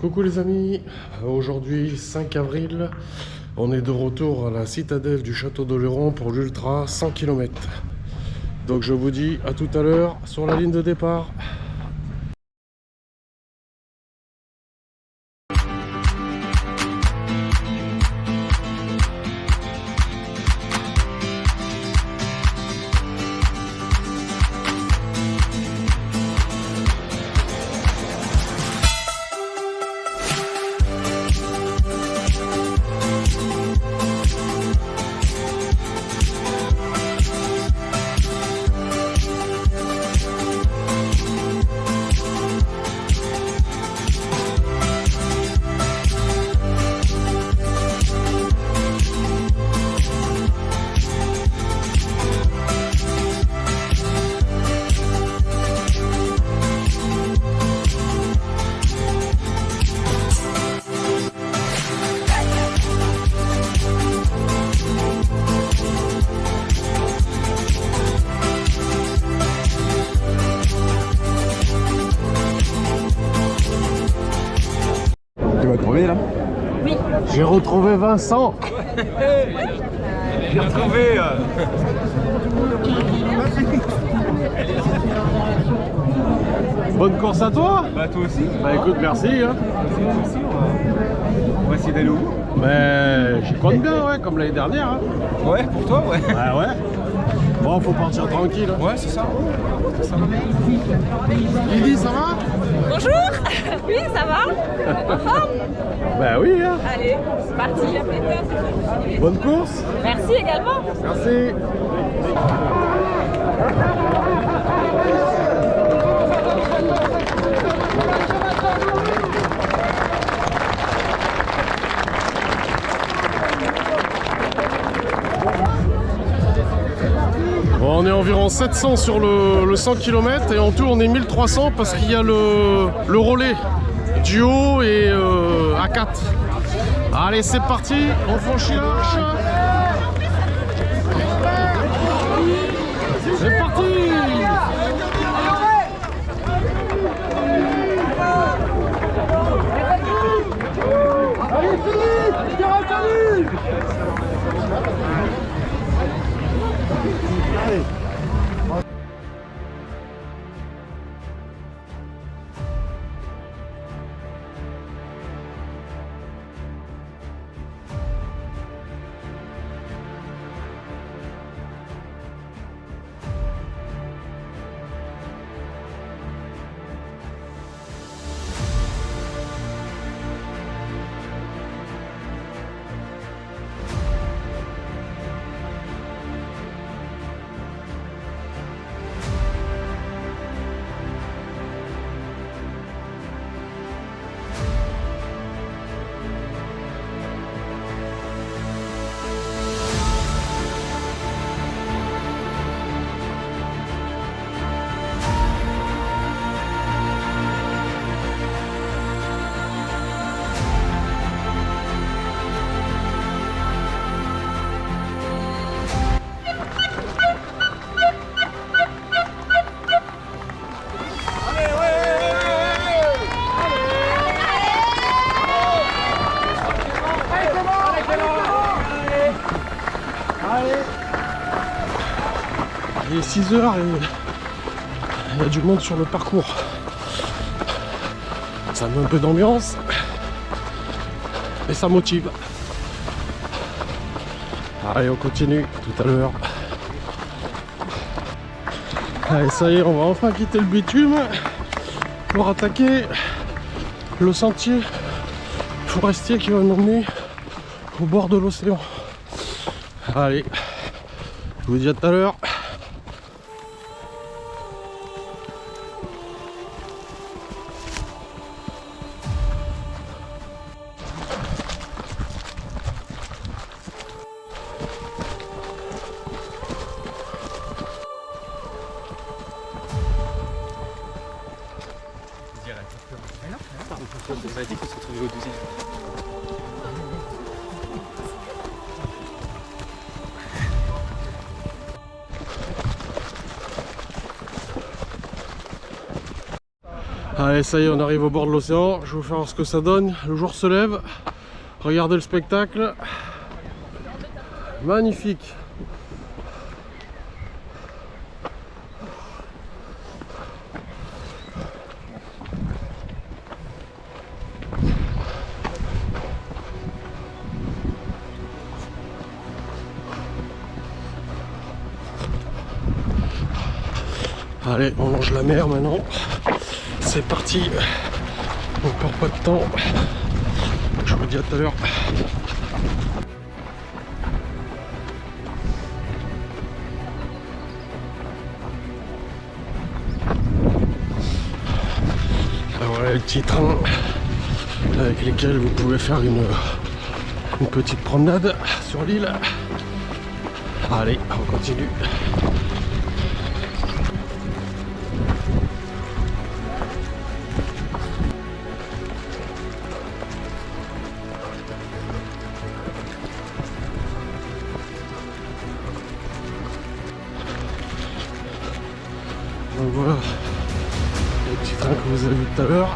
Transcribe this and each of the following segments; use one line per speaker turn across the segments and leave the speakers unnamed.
Coucou les amis, aujourd'hui 5 avril, on est de retour à la citadelle du Château d'Oléron pour l'Ultra 100 km. Donc je vous dis à tout à l'heure sur la ligne de départ.
Tu vas trouver là?
Oui.
J'ai retrouvé Vincent.
J'ai retrouvé.
Bonne course à toi.
Bah toi aussi.
Bah écoute, merci. Hein.
On va essayer d'aller au bout.
Mais j'y compte bien, ouais, comme l'année dernière. Hein.
Ouais, pour toi, ouais.
Ah ouais. Bon, faut partir tranquille. Hein.
Ouais, c'est ça.
Lydie, ça va?
Bonjour. Oui, ça va? En forme?
Bah oui. Hein.
Allez, c'est parti.
Bonne course.
Merci également.
Merci. Bon, on est environ 700 sur le 100 km et en tout on est 1300 parce qu'il y a le relais duo et à 4. Allez, c'est parti, on franchit l'arche. C'est parti.
Allez Philippe, t'es retenu. Allez.
Il est 6 h et il y a du monde sur le parcours. Ça met un peu d'ambiance et ça motive. Allez, on continue tout à l'heure. Allez, ça y est, on va enfin quitter le bitume pour attaquer le sentier forestier qui va nous mener au bord de l'océan. Allez, je vous dis à tout à l'heure.
On a dit qu'on se retrouvait au 12e.
Allez, ça y est, on arrive au bord de l'océan. Je vais vous faire voir ce que ça donne. Le jour se lève. Regardez le spectacle. Magnifique. Allez, on longe la mer maintenant. C'est parti. On perd pas de temps. Je vous dis à tout à l'heure. Voilà les petits trains avec lesquels vous pouvez faire une petite promenade sur l'île. Allez, on continue. Donc voilà les petits trains que vous avez vu tout à l'heure.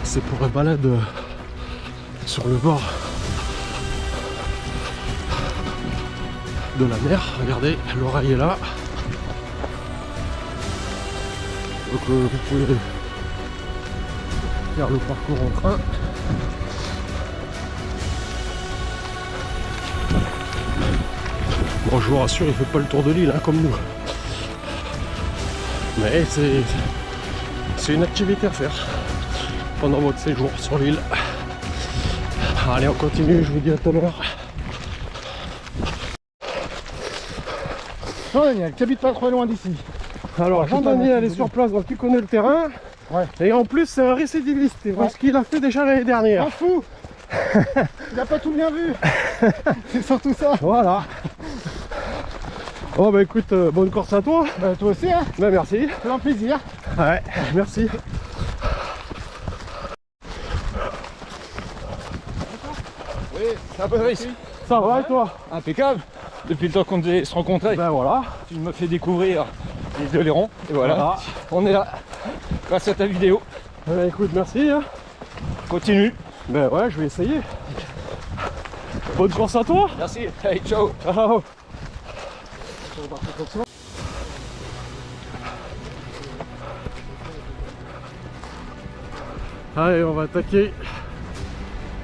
C'est pour la balade sur le bord de la mer. Regardez, l'oreille est là. Donc vous pouvez faire le parcours en train. Bon, je vous rassure, il fait pas le tour de l'île hein, comme nous. Mais c'est une activité à faire pendant votre séjour sur l'île. Allez, on continue, je vous dis à tout à l'heure.
Jean-Daniel, tu habites pas trop loin d'ici.
Alors, Jean-Daniel est sur place, donc il connaît le terrain.
Ouais.
Et en plus, c'est un récidiviste, parce qu'il a fait déjà l'année dernière.
T'en fous. Il a pas tout bien vu. C'est surtout ça.
Voilà. Bon bah écoute, bonne course à toi.
Bah toi aussi hein.
Bah merci.
C'est un plaisir.
Ouais, merci.
Oui, c'est un peu triste.
Ça va et toi?
Impeccable. Depuis le temps qu'on devait se rencontrer,
Ben voilà.
tu me fais découvrir les Oléron. Et voilà, on est là. Grâce à ta vidéo.
Bah écoute, merci. Hein.
Continue.
Ben ouais, je vais essayer. Bonne course à toi.
Merci. Hey, ciao.
Ciao. Allez, on va attaquer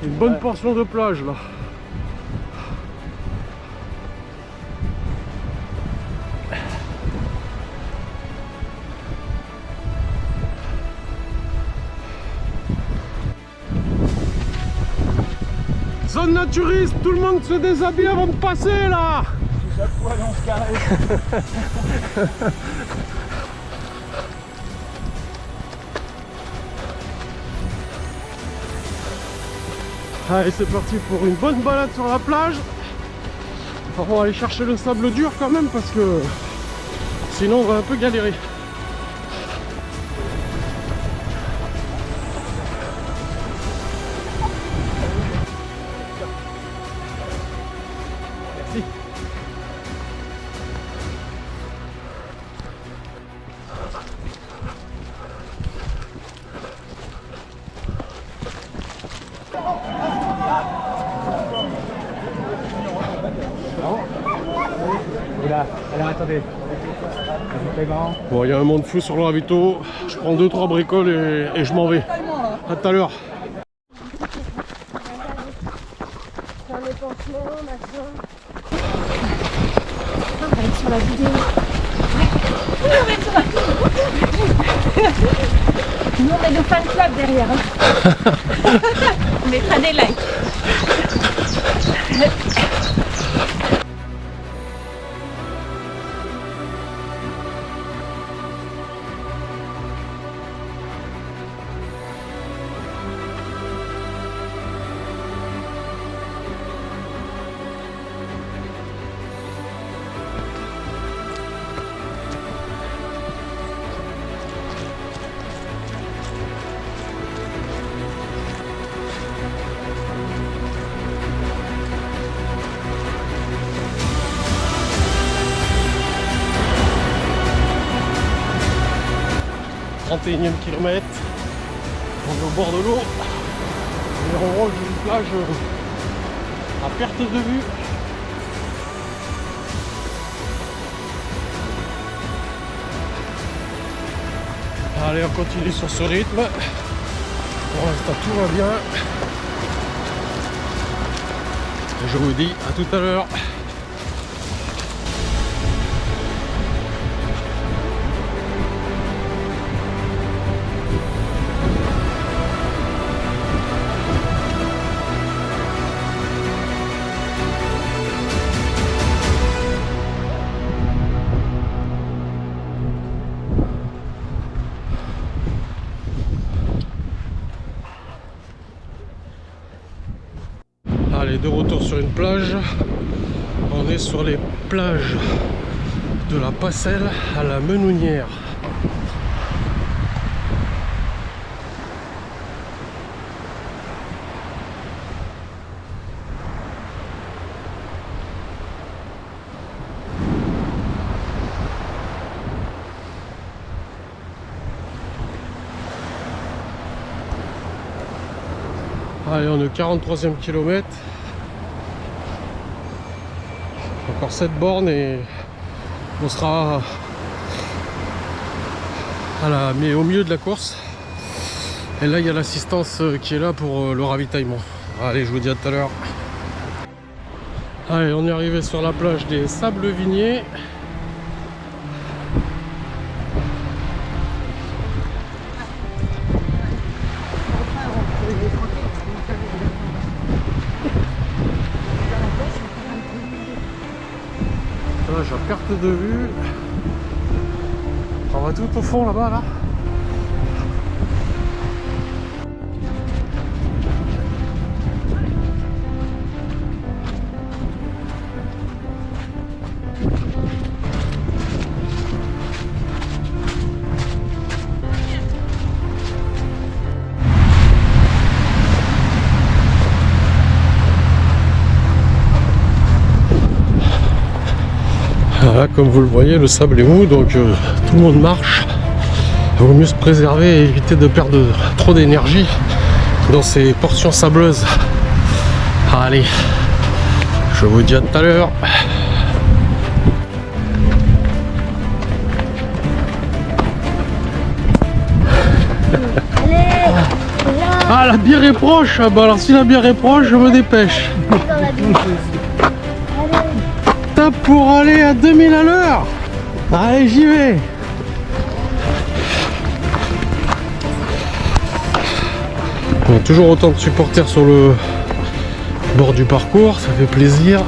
une bonne portion de plage là. Zone naturiste, tout le monde se déshabille avant de passer là. Allez, c'est parti pour une bonne balade sur la plage. On va aller chercher le sable dur quand même parce que sinon on va un peu galérer. Merci.
Alors attendez.
Bon, il y a un monde fou sur le ravito. Je prends 2-3 bricoles et je m'en vais. À tout à l'heure.
On va être sur la vidéo. Oui, on va être sur la vidéo. Nous, on est le fan club derrière. Hein. On mettra des likes.
21e kilomètre. On est au bord de l'eau. Et on range une plage à perte de vue. Allez, on continue sur ce rythme. Pour l'instant, tout va bien. Et je vous dis à tout à l'heure. Allez, de retour sur une plage. On est sur les plages de la Passelle à la Menounière. Allez, on est au 43e kilomètre. Encore 7 bornes et on sera au milieu de la course. Et là, il y a l'assistance qui est là pour le ravitaillement. Allez, je vous dis à tout à l'heure. Allez, on est arrivé sur la plage des Sables-Vigners. Plage à perte de vue. On va tout au fond là-bas là. Voilà, comme vous le voyez, le sable est mou, donc tout le monde marche. Il vaut mieux se préserver et éviter de perdre trop d'énergie dans ces portions sableuses. Allez, je vous dis à tout à l'heure. Ah, la bière est proche. Ah bah alors si la bière est proche, je me dépêche. Tape pour aller à 2000 à l'heure. Allez, j'y vais. On a toujours autant de supporters sur le bord du parcours, ça fait plaisir.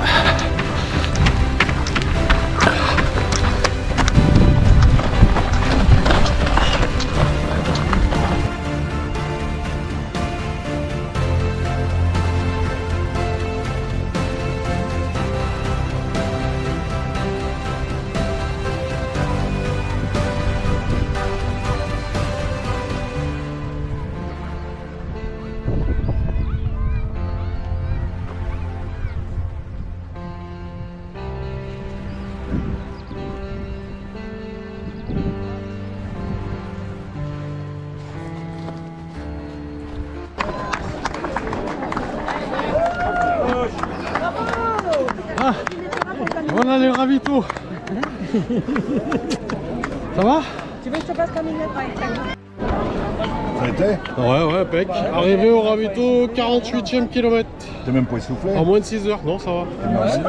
Ah, voilà les ravitaux. Ça va?
Tu veux que je te passe comme une lettre avec
Ça a été?
Ouais, pec. Arrivé au ravito, 48e kilomètre.
T'es même pas essoufflé?
En moins de 6 heures, non, ça va.
Merci.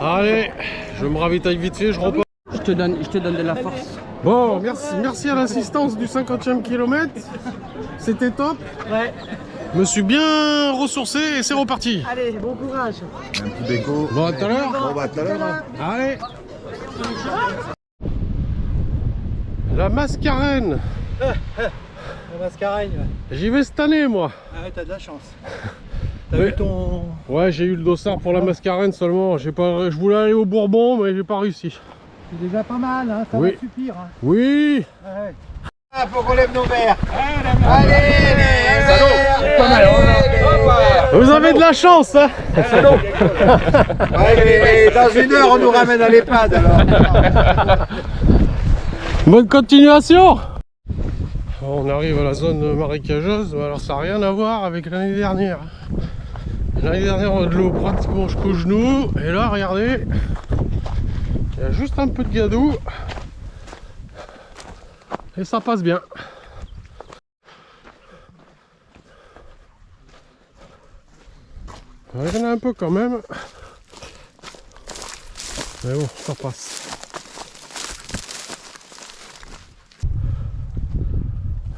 Allez, je me ravitaille vite fait, je repars.
Je te donne de la force.
Bon, merci à l'assistance du 50e kilomètre. C'était top.
Ouais.
Je me suis bien ressourcé et c'est reparti.
Allez, bon courage.
Un petit béco.
Bon, à tout à l'heure.
Bon, bah, à tout à l'heure. Hein.
Allez. La Mascarène.
La mascarène.
J'y vais cette année, moi.
Ah ouais, t'as de la chance. T'as
Ouais.
vu ton...
Ouais, j'ai eu le dossard pour la Mascarène seulement. Je voulais aller au Bourbon, mais j'ai pas réussi.
C'est déjà pas mal, hein. Ça
Oui.
va suffire. Hein.
Oui.
Ouais.
Ah, faut qu'on lève nos verres.
Allez, pas mal.
Vous avez de la chance, hein.
Allez, dans une heure, on nous ramène à l'EHPAD alors.
Bonne continuation. On arrive à la zone marécageuse, alors ça n'a rien à voir avec l'année dernière. L'année dernière on a de l'eau pratiquement jusqu'aux genoux, et là regardez, il y a juste un peu de gadou, et ça passe bien. Il y en a un peu quand même, mais bon, ça passe.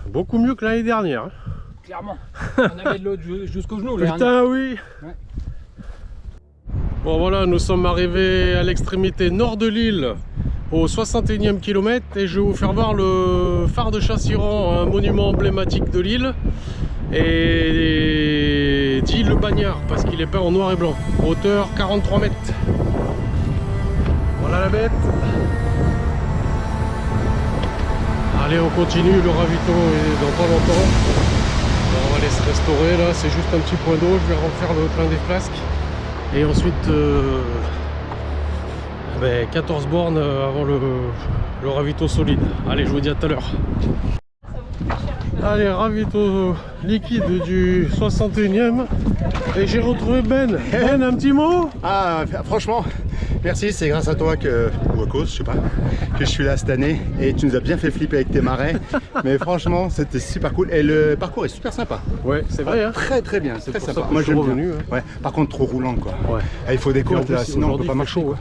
Beaucoup mieux que l'année dernière.
Clairement. On avait de l'eau jusqu'au genou.
Putain, oui.
Ouais.
Bon voilà, nous sommes arrivés à l'extrémité nord de l'île, au 61e kilomètre, et je vais vous faire voir le phare de Chassiran, un monument emblématique de l'île, et dit le Bagnard, parce qu'il est peint en noir et blanc, hauteur 43 mètres. Voilà la bête. Allez, on continue, le ravito est dans pas longtemps. On va aller se restaurer là, c'est juste un petit point d'eau, je vais refaire le plein des flasques. Et ensuite 14 bornes avant le ravito solide. Allez, je vous dis à tout à l'heure. Allez, ravito liquide du 61e. Et j'ai retrouvé Ben. Ben, un petit mot?
Ah, franchement, merci, c'est grâce à toi que, ou à cause, je sais pas, que je suis là cette année. Et tu nous as bien fait flipper avec tes marais. Mais franchement, c'était super cool. Et le parcours est super sympa.
Ouais, c'est vrai, hein.
Très très bien, c'est très
pour
sympa.
ça que
Moi
je suis
j'aime
revenu,
bien.
hein.
Ouais. Par contre, trop roulant quoi.
Ouais.
Ah, il faut des
Et en
côtes
plus,
là, sinon on peut
aujourd'hui,
pas
il fait
marcher.
chaud,
Quoi.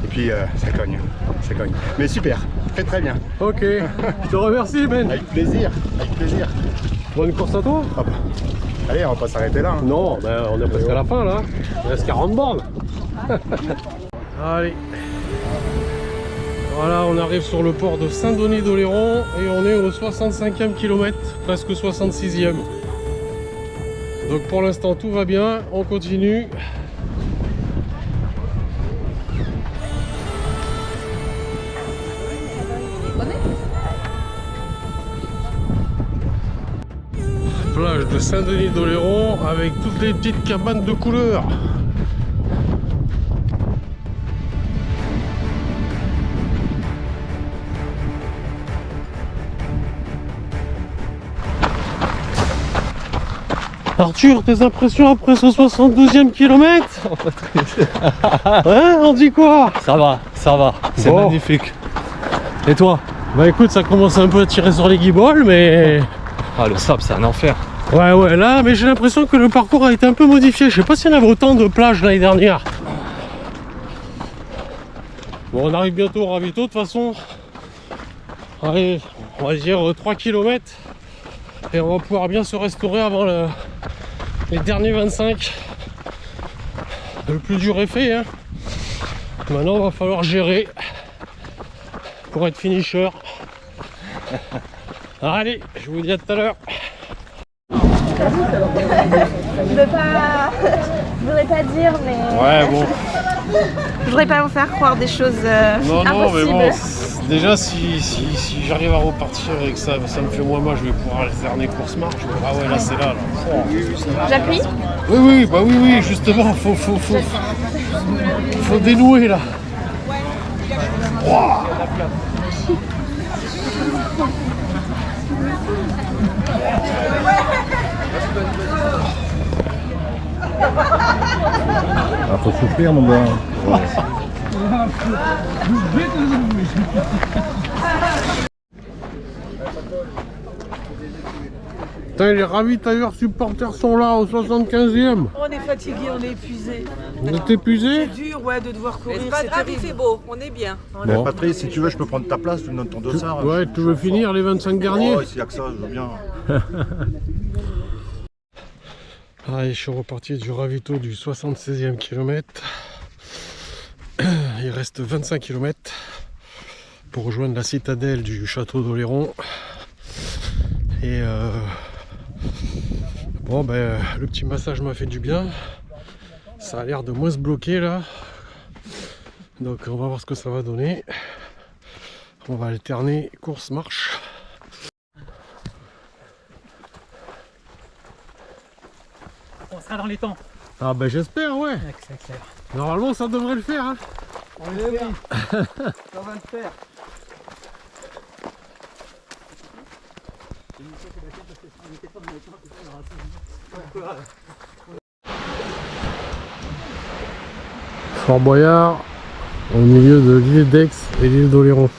Et puis ça cogne, ça cogne. Mais super, très très bien.
Ok, je te remercie Ben.
Avec plaisir, avec plaisir.
Bonne course à toi.
Hop. Allez, on va pas s'arrêter là. Hein.
Non, ben, on est presque à la fin là. Il reste 40 bornes. Allez. Voilà, on arrive sur le port de Saint-Denis d'Oléron et on est au 65e kilomètre, presque 66e. Donc pour l'instant tout va bien, on continue. Plage de Saint-Denis d'Oléron avec toutes les petites cabanes de couleurs. Arthur, tes impressions après ce 72e kilomètre? Hein, on dit quoi?
Ça va, c'est
Bon.
magnifique. Et toi?
Bah écoute, ça commence un peu à tirer sur les guibolles, mais...
Ah, le sable, c'est un enfer.
Ouais, là, mais j'ai l'impression que le parcours a été un peu modifié. Je sais pas s'il y en avait autant de plages l'année dernière. Bon, on arrive bientôt au ravito, de toute façon. Allez, on va dire 3 km. Et on va pouvoir bien se restaurer avant les derniers 25. Le plus dur est fait, hein. Maintenant, il va falloir gérer pour être finisher. Allez, je vous dis à tout à l'heure.
Je voudrais pas dire, mais
Ouais, bon.
je voudrais pas vous faire croire des choses
Non,
impossibles.
mais bon, déjà si j'arrive à repartir et que ça me fait moins mal, je vais pouvoir alterner course-marche. Ah ouais, là c'est là.
J'appuie.
Oui, justement, faut dénouer là. Wow.
Ah, faut souffrir mon gars.
Putain, les ravitailleurs supporters sont là au 75e.
On est fatigué, on est épuisé.
Vous êtes épuisés?
C'est dur, ouais, de devoir courir.
C'est pas grave, il fait beau, on est bien.
Bon.
Patrice, si tu veux, je peux prendre ta place, tu me donnes ton dossard.
Ouais, tu veux finir les 25 derniers?
Oh, s'il y a que ça, je veux bien.
Allez, je suis reparti du ravito du 76e kilomètre. Il reste 25 km pour rejoindre la citadelle du château d'Oléron. Et bon, ben, le petit massage m'a fait du bien. Ça a l'air de moins se bloquer là. Donc on va voir ce que ça va donner. On va alterner course-marche.
On sera dans les temps.
Ah ben j'espère, ouais.
C'est clair.
Normalement ça devrait le faire, hein.
On est oui. Ça va le faire.
Fort Boyard, au milieu de l'île d'Aix et l'île d'Oléron.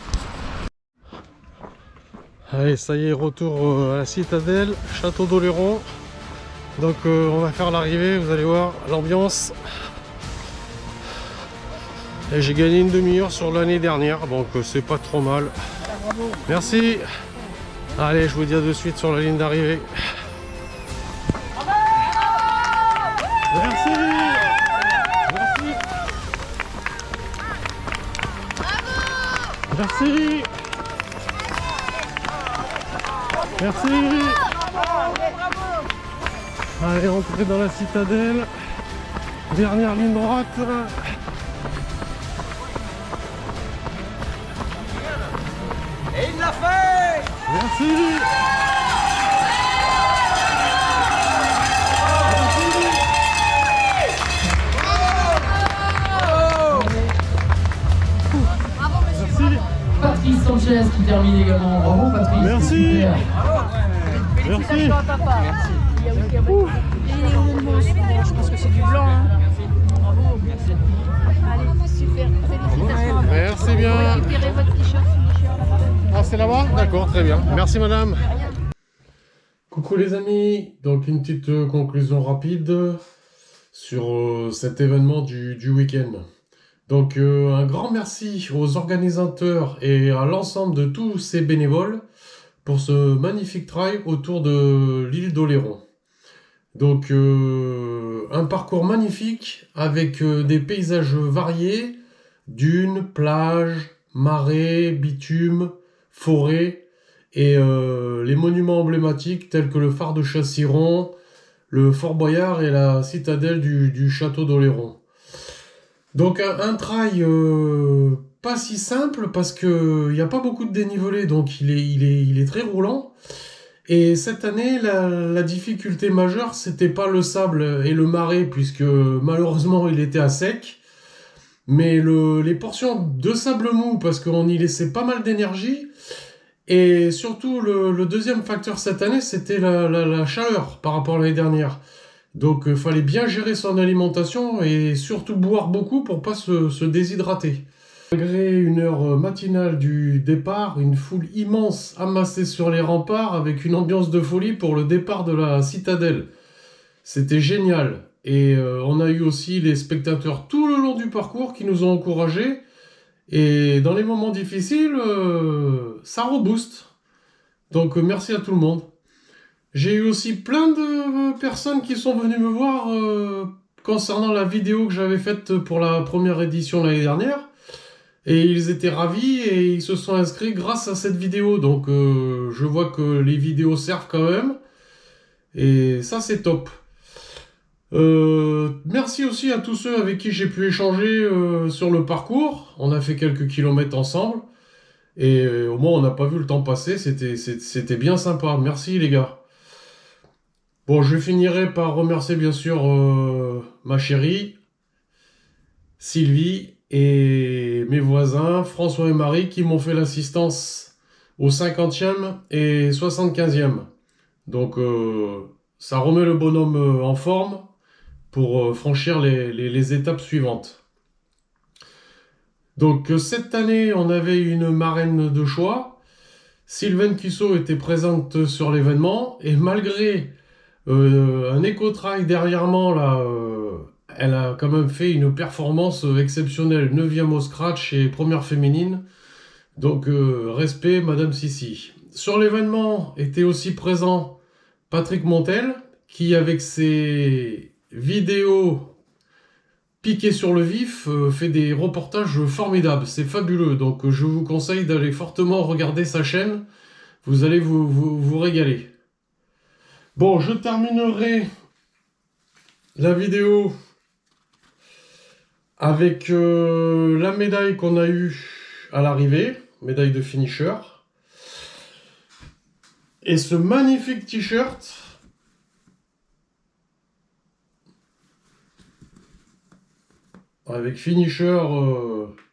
Allez, ça y est, retour à la citadelle, château d'Oléron. Donc on va faire l'arrivée, vous allez voir l'ambiance. Et j'ai gagné une demi-heure sur l'année dernière, donc c'est pas trop mal. Merci. Allez, je vous dis à de suite sur la ligne d'arrivée. Merci. Merci. Merci. Merci. Allez, entrez dans la citadelle. Dernière ligne droite.
Et il l'a fait!
Merci.
Patrice Sanchez qui termine également. Bravo Patrice.
Merci.
Super.
Merci.
Je pense que c'est du blanc. Hein.
Bravo. Allez, super. Félicitations.
Merci bien.
Récupérez votre t-shirt finisher là-bas.
Ah, c'est là-bas? D'accord, très bien. Merci madame. Coucou les amis. Donc une petite conclusion rapide sur cet événement du week-end. Donc un grand merci aux organisateurs et à l'ensemble de tous ces bénévoles pour ce magnifique trail autour de l'île d'Oléron. Donc un parcours magnifique avec des paysages variés, dunes, plages, marais, bitume, forêt et les monuments emblématiques tels que le phare de Chassiron, le Fort Boyard et la citadelle du château d'Oléron. Donc un trail pas si simple parce que il n'y a pas beaucoup de dénivelé, donc il est très roulant. Et cette année, la difficulté majeure, c'était pas le sable et le marais, puisque malheureusement il était à sec, mais les portions de sable mou, parce qu'on y laissait pas mal d'énergie. Et surtout, le deuxième facteur cette année, c'était la chaleur par rapport à l'année dernière. Donc il fallait bien gérer son alimentation et surtout boire beaucoup pour pas se déshydrater. Malgré une heure matinale du départ, une foule immense amassée sur les remparts avec une ambiance de folie pour le départ de la citadelle. C'était génial. Et on a eu aussi les spectateurs tout le long du parcours qui nous ont encouragés. Et dans les moments difficiles, ça rebooste. Donc merci à tout le monde. J'ai eu aussi plein de personnes qui sont venues me voir concernant la vidéo que j'avais faite pour la première édition l'année dernière. Et ils étaient ravis et ils se sont inscrits grâce à cette vidéo. Donc je vois que les vidéos servent quand même. Et ça c'est top. Merci aussi à tous ceux avec qui j'ai pu échanger sur le parcours. On a fait quelques kilomètres ensemble. Et au moins on n'a pas vu le temps passer. C'était bien sympa. Merci les gars. Bon, je finirai par remercier bien sûr ma chérie, Sylvie et mes voisins, François et Marie, qui m'ont fait l'assistance au 50e et 75e. Donc ça remet le bonhomme en forme pour franchir les étapes suivantes. Donc cette année, on avait une marraine de choix. Sylvaine Cussot était présente sur l'événement et malgré un éco-trail derrière moi, là, elle a quand même fait une performance exceptionnelle, 9e au scratch et première féminine. Donc respect Madame Sissi. Sur l'événement était aussi présent Patrick Montel, qui avec ses vidéos piquées sur le vif fait des reportages formidables, c'est fabuleux. Donc je vous conseille d'aller fortement regarder sa chaîne, vous allez vous régaler. Bon, je terminerai la vidéo avec la médaille qu'on a eue à l'arrivée, médaille de finisher. Et ce magnifique t-shirt avec finisher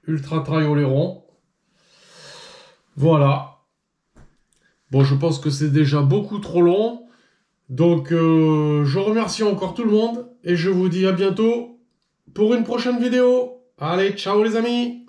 Ultra Trail Oléron. Voilà. Bon, je pense que c'est déjà beaucoup trop long. Donc, je remercie encore tout le monde et je vous dis à bientôt pour une prochaine vidéo. Allez, ciao les amis!